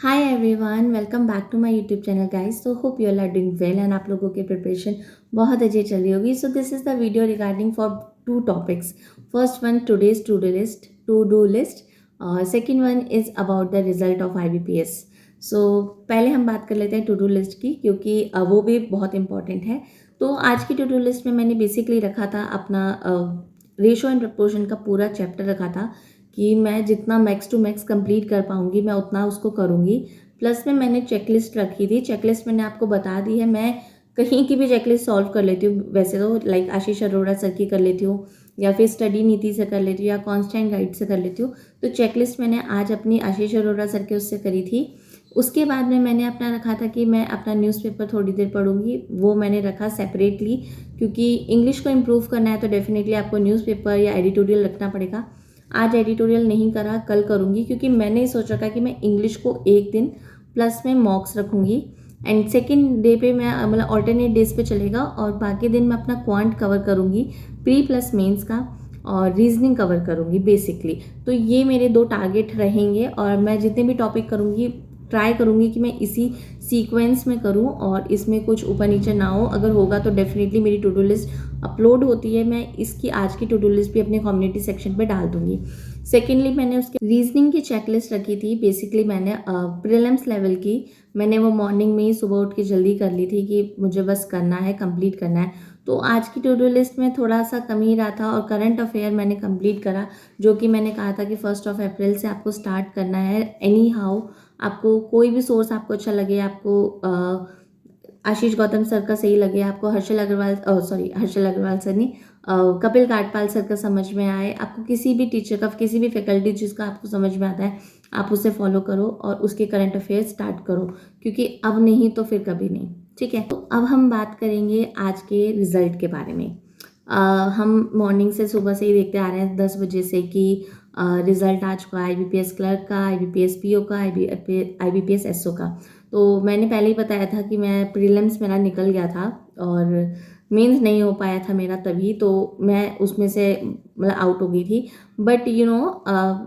Hi everyone, welcome back to my YouTube channel guys. So hope you all are doing well and आप लोगों की preparation बहुत अच्छी चल रही होगी। So this is the video regarding for two topics. First one today's to do list और second one is about the result of IBPS. So पहले हम बात कर लेते हैं टू डू लिस्ट की, क्योंकि वो भी बहुत इंपॉर्टेंट है। तो आज की टू डू लिस्ट में मैंने बेसिकली रखा था अपना रेशो एंड प्रपोर्शन का पूरा चैप्टर रखा था कि मैं जितना मैक्स टू मैक्स कंप्लीट कर पाऊंगी मैं उतना उसको करूंगी। प्लस में मैंने चेकलिस्ट रखी थी। चेकलिस्ट मैंने आपको बता दी है, मैं कहीं की भी चेकलिस्ट सॉल्व कर लेती हूँ वैसे तो, लाइक आशीष अरोड़ा सर की कर लेती हूँ या फिर स्टडी नीति से कर लेती हूँ या कॉन्स्टेंट गाइड से कर लेती हूँ। तो चेकलिस्ट मैंने आज अपनी आशीष अरोड़ा सर के उससे करी थी। उसके बाद में मैंने अपना रखा था कि मैं अपना न्यूज़पेपर थोड़ी देर पढ़ूंगी, वो मैंने रखा सेपरेटली, क्योंकि इंग्लिश को इम्प्रूव करना है तो डेफिनेटली आपको न्यूज़पेपर या एडिटोरियल रखना पड़ेगा। आज एडिटोरियल नहीं करा, कल करूँगी, क्योंकि मैंने सोच रखा कि मैं इंग्लिश को एक दिन प्लस में मॉक्स रखूँगी एंड सेकेंड डे पे मैं मतलब ऑल्टरनेट डेज पे चलेगा और बाकी दिन मैं अपना क्वांट कवर करूँगी, प्री प्लस मेंस का, और रीजनिंग कवर करूँगी बेसिकली। तो ये मेरे दो टारगेट रहेंगे और मैं जितने भी टॉपिक करूँगी ट्राई करूँगी कि मैं इसी सीक्वेंस में करूँ और इसमें कुछ ऊपर नीचे ना हो। अगर होगा तो डेफिनेटली मेरी टू डू लिस्ट अपलोड होती है, मैं इसकी आज की टू डू लिस्ट भी अपने कम्युनिटी सेक्शन पे डाल दूंगी। सेकेंडली मैंने उसके रीजनिंग की चेकलिस्ट रखी थी। बेसिकली मैंने प्रीलिम्स लेवल की मैंने वो मॉर्निंग में ही सुबह उठ के जल्दी कर ली थी कि मुझे बस करना है, कंप्लीट करना है। तो आज की टू डू लिस्ट में थोड़ा सा कम ही रहा था और करंट अफेयर मैंने कंप्लीट करा, जो कि मैंने कहा था कि 1 अप्रैल से आपको स्टार्ट करना है। एनी हाउ आपको कोई भी सोर्स आपको अच्छा लगे, आपको आशीष गौतम सर का सही लगे, आपको हर्षल अग्रवाल सर नहीं, कपिल काटपाल सर का समझ में आए, आपको किसी भी टीचर का, किसी भी फैकल्टी जिसका आपको समझ में आता है आप उसे फॉलो करो और उसके करंट अफेयर स्टार्ट करो, क्योंकि अब नहीं तो फिर कभी नहीं। ठीक है, तो अब हम बात करेंगे आज के रिजल्ट के बारे में। हम मॉर्निंग से सुबह से ही देखते आ रहे हैं 10 बजे से कि रिजल्ट आ चुका है आईबीपीएस क्लर्क का, आईबीपीएस पीओ का, आईबीपीएस एसओ का। तो मैंने पहले ही बताया था कि मैं प्रीलिम्स मेरा निकल गया था और मेंस नहीं हो पाया था मेरा, तभी तो मैं उसमें से मतलब आउट हो गई थी। बट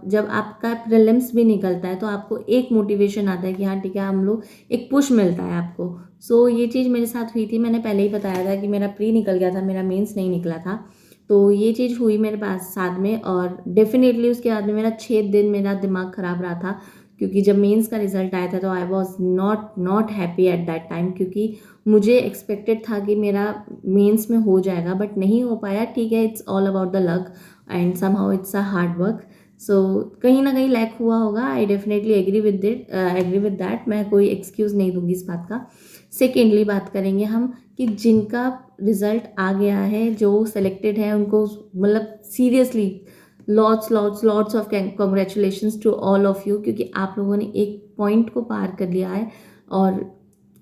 जब आपका प्रीलिम्स भी निकलता है तो आपको एक मोटिवेशन आता है कि हाँ ठीक है, हम लोग एक पुश मिलता है आपको। सो ये चीज़ मेरे साथ हुई थी। मैंने पहले ही बताया था कि मेरा प्री निकल गया था, मेरा मेंस नहीं निकला था। तो ये चीज़ हुई मेरे पास साथ में और डेफिनेटली उसके बाद में मेरा 6 दिन मेरा दिमाग ख़राब रहा था, क्योंकि जब मेंस का रिजल्ट आया था तो I was not happy at that time, क्योंकि मुझे एक्सपेक्टेड था कि मेरा मेंस में हो जाएगा बट नहीं हो पाया। ठीक है, it's all about the luck and somehow it's a hard work. So कहीं ना कहीं लैक हुआ होगा, I definitely agree with that, मैं कोई एक्सक्यूज़ नहीं दूंगी इस बात का। सेकेंडली बात करेंगे हम कि जिनका रिजल्ट आ गया है, जो सेलेक्टेड है, उनको मतलब seriously lots of congratulations to all of you, क्योंकि आप लोगों ने एक पॉइंट को पार कर लिया है और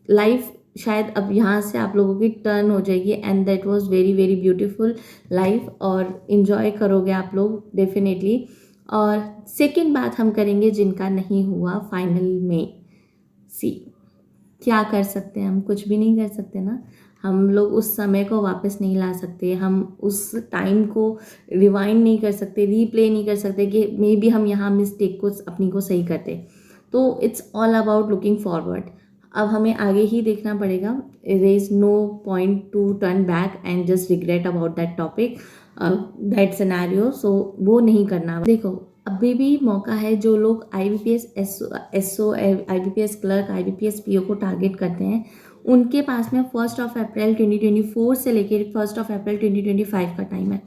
लाइफ शायद अब यहाँ से आप लोगों की टर्न हो जाएगी and that was very very beautiful life और इन्जॉय करोगे आप लोग डेफिनेटली। और सेकेंड बात हम करेंगे जिनका नहीं हुआ फाइनल में। सी क्या कर सकते हैं हम? कुछ भी नहीं कर सकते ना। हम लोग उस समय को वापस नहीं ला सकते, हम उस टाइम को रिवाइंड नहीं कर सकते, रीप्ले नहीं कर सकते कि मे बी हम यहाँ मिस्टेक को अपनी को सही करते। तो it's all about looking forward. अब हमें आगे ही देखना पड़ेगा। There is no point to turn back and just regret about that topic, that scenario. So वो नहीं करना। देखो, अभी भी मौका है। जो लोग IBPS SO IBPS clerk, IBPS PO को टारगेट करते हैं, उनके पास में 1 अप्रैल 2024 से लेकर 1 अप्रैल 2025 का टाइम है।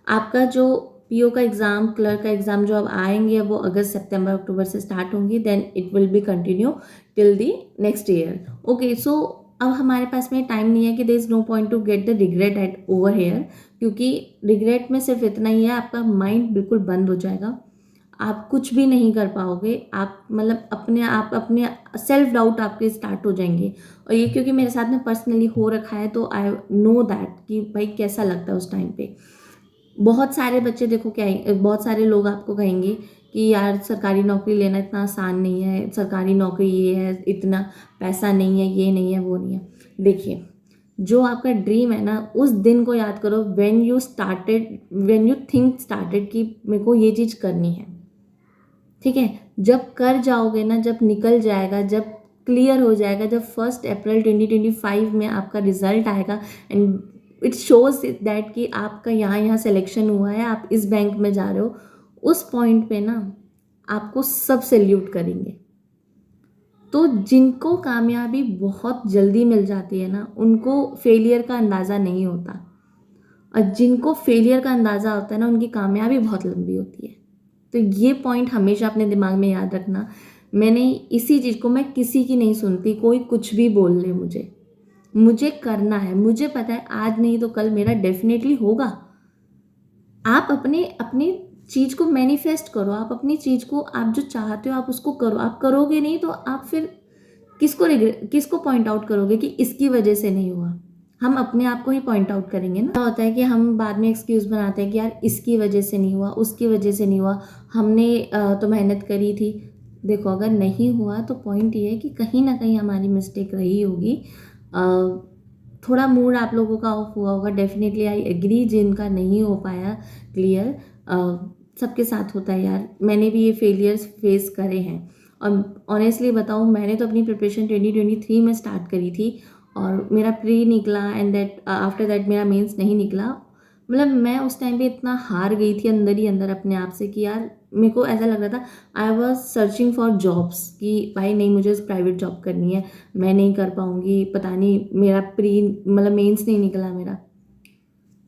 आपका जो पीओ का एग्ज़ाम, क्लर्क का एग्ज़ाम जो अब आएंगे वो अगस्त सितंबर अक्टूबर से स्टार्ट होंगी, then it will be continue till the next year. Okay, so अब हमारे पास में टाइम नहीं है कि there is no point to get the regret at over here, क्योंकि रिग्रेट में सिर्फ इतना ही है, आपका माइंड बिल्कुल बंद हो जाएगा, आप कुछ भी नहीं कर पाओगे। आप मतलब अपने सेल्फ डाउट आपके स्टार्ट हो जाएंगे। और ये क्योंकि मेरे साथ में पर्सनली हो रखा है तो आई नो दैट कि भाई कैसा लगता है उस टाइम पे। बहुत सारे बच्चे देखो क्या, बहुत सारे लोग आपको कहेंगे कि यार सरकारी नौकरी लेना इतना आसान नहीं है, सरकारी नौकरी ये है, इतना पैसा नहीं है, ये नहीं है, वो नहीं है। देखिए, जो आपका ड्रीम है ना, उस दिन को याद करो व्हेन यू थिंक स्टार्टेड कि मेरे को ये चीज़ करनी है। ठीक है, जब कर जाओगे ना, जब निकल जाएगा, जब क्लियर हो जाएगा, जब 1 अप्रैल 2025 में आपका रिजल्ट आएगा एंड इट शोज दैट कि आपका यहाँ यहाँ सिलेक्शन हुआ है, आप इस बैंक में जा रहे हो, उस पॉइंट पे ना आपको सब सैल्यूट करेंगे। तो जिनको कामयाबी बहुत जल्दी मिल जाती है ना, उनको फेलियर का अंदाज़ा नहीं होता, और जिनको फेलियर का अंदाज़ा होता है ना, उनकी कामयाबी बहुत लंबी होती है। तो ये पॉइंट हमेशा अपने दिमाग में याद रखना। मैंने इसी चीज़ को, मैं किसी की नहीं सुनती, कोई कुछ भी बोल ले, मुझे करना है, मुझे पता है आज नहीं तो कल मेरा डेफिनेटली होगा। आप अपने अपनी चीज़ को मैनिफेस्ट करो, आप अपनी चीज़ को, आप जो चाहते हो आप उसको करो। आप करोगे नहीं तो आप फिर किसको पॉइंट आउट करोगे कि इसकी वजह से नहीं हुआ? हम अपने आप को ही पॉइंट आउट करेंगे ना। क्या होता है कि हम बाद में एक्सक्यूज़ बनाते हैं कि यार इसकी वजह से नहीं हुआ, उसकी वजह से नहीं हुआ, हमने तो मेहनत करी थी। देखो, अगर नहीं हुआ तो पॉइंट ये है कि कहीं ना कहीं हमारी मिस्टेक रही होगी। थोड़ा मूड आप लोगों का ऑफ हुआ होगा, डेफिनेटली आई एग्री। जिनका नहीं हो पाया क्लियर, सबके साथ होता है यार, मैंने भी ये फेलियर्स फेस करे हैं। और ऑनेस्टली बताऊँ, मैंने तो अपनी प्रिपरेशन 2023 में स्टार्ट करी थी और मेरा प्री निकला एंड दैट आफ्टर दैट मेरा मेंस नहीं निकला। मतलब मैं उस टाइम पे इतना हार गई थी अंदर ही अंदर अपने आप से कि यार, मेरे को ऐसा लग रहा था I was searching for jobs कि भाई नहीं, मुझे प्राइवेट जॉब करनी है, मैं नहीं कर पाऊँगी, पता नहीं मेरा प्री मतलब मेंस नहीं निकला मेरा।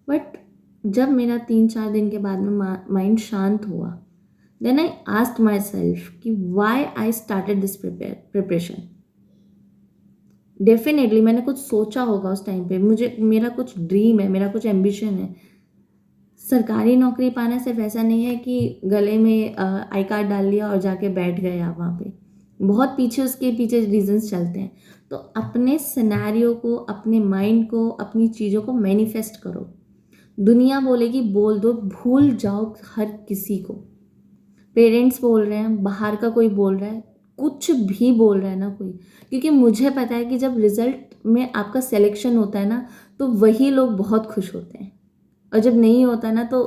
बट जब मेरा 3-4 दिन के बाद में माइंड शांत हुआ, then I asked myself कि why I started this preparation. Definitely मैंने कुछ सोचा होगा उस टाइम पे, मेरा कुछ ड्रीम है, मेरा कुछ एम्बिशन है। सरकारी नौकरी पाना सिर्फ ऐसा नहीं है कि गले में आई कार्ड डाल लिया और जाके बैठ गए आप वहाँ पे। बहुत पीछे उसके पीछे रीजंस चलते हैं। तो अपने सिनेरियो को, अपने माइंड को, अपनी चीज़ों को मैनिफेस्ट करो। दुनिया बोलेगी बोल दो, भूल जाओ हर किसी को। पेरेंट्स बोल रहे हैं, बाहर का कोई बोल रहा है, कुछ भी बोल रहा है ना कोई, क्योंकि मुझे पता है कि जब रिजल्ट में आपका सिलेक्शन होता है ना, तो वही लोग बहुत खुश होते हैं, और जब नहीं होता ना तो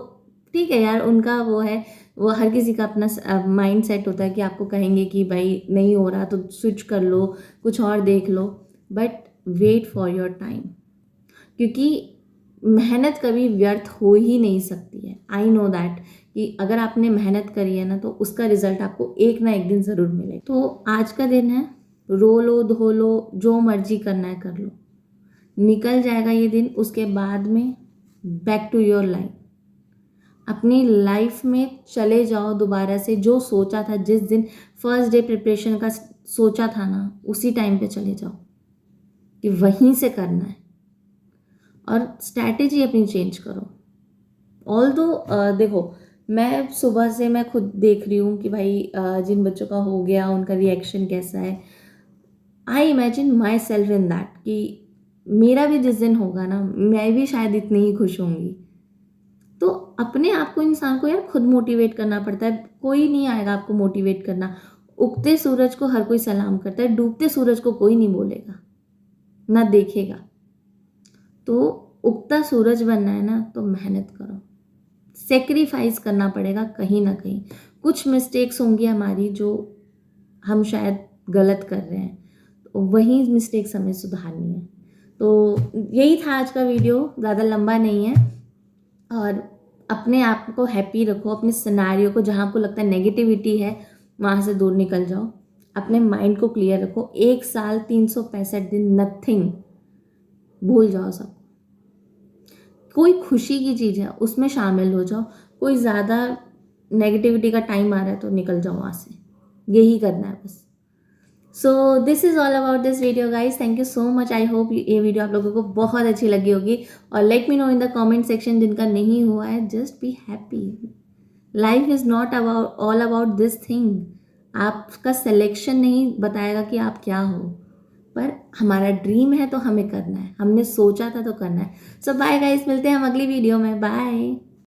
ठीक है यार, उनका वो है, वो हर किसी का अपना माइंड सेट होता है कि आपको कहेंगे कि भाई नहीं हो रहा तो स्विच कर लो, कुछ और देख लो। But wait for your time, क्योंकि मेहनत कभी व्यर्थ हो ही नहीं सकती है। आई नो दैट कि अगर आपने मेहनत करी है ना, तो उसका रिजल्ट आपको एक ना एक दिन ज़रूर मिलेगा। तो आज का दिन है, रो लो, धो लो, जो मर्जी करना है कर लो, निकल जाएगा ये दिन। उसके बाद में बैक टू योर लाइफ, अपनी लाइफ में चले जाओ दोबारा से। जो सोचा था, जिस दिन फर्स्ट डे प्रिपरेशन का सोचा था ना, उसी टाइम पे चले जाओ कि वहीं से करना है, और स्ट्रैटेजी अपनी चेंज करो। ऑल दो देखो, मैं सुबह से मैं खुद देख रही हूँ कि भाई जिन बच्चों का हो गया उनका रिएक्शन कैसा है। I imagine my self in that कि मेरा भी जिस दिन होगा ना, मैं भी शायद इतनी ही खुश होंगी। तो अपने आप को, इंसान को यार खुद मोटिवेट करना पड़ता है, कोई नहीं आएगा आपको मोटिवेट करना। उगते सूरज को हर कोई सलाम करता है, डूबते सूरज को कोई नहीं बोलेगा ना देखेगा। तो उगता सूरज बनना है ना, तो मेहनत करो, सेक्रीफाइस करना पड़ेगा कहीं ना कहीं। कुछ मिस्टेक्स होंगी हमारी जो हम शायद गलत कर रहे हैं, तो वही मिस्टेक्स हमें सुधारनी है। तो यही था आज का वीडियो, ज़्यादा लंबा नहीं है। और अपने आप को हैप्पी रखो, अपने सिनेरियो को, जहाँ आपको लगता है नेगेटिविटी है वहाँ से दूर निकल जाओ, अपने माइंड को क्लियर रखो। 1 साल 365 दिन, नथिंग, भूल जाओ सब। कोई खुशी की चीज़ है उसमें शामिल हो जाओ, कोई ज़्यादा नेगेटिविटी का टाइम आ रहा है तो निकल जाओ वहाँ से, यही करना है बस। सो this is all about this video guys, thank you so much. I hope ये वीडियो आप लोगों को बहुत अच्छी लगी होगी, और let me know in the comment section जिनका नहीं हुआ है, just be happy. Life is not about all about this thing. आपका सिलेक्शन नहीं बताएगा कि आप क्या हो, पर हमारा ड्रीम है तो हमें करना है, हमने सोचा था तो करना है। सो बाय गाइस, मिलते हैं हम अगली वीडियो में, बाय।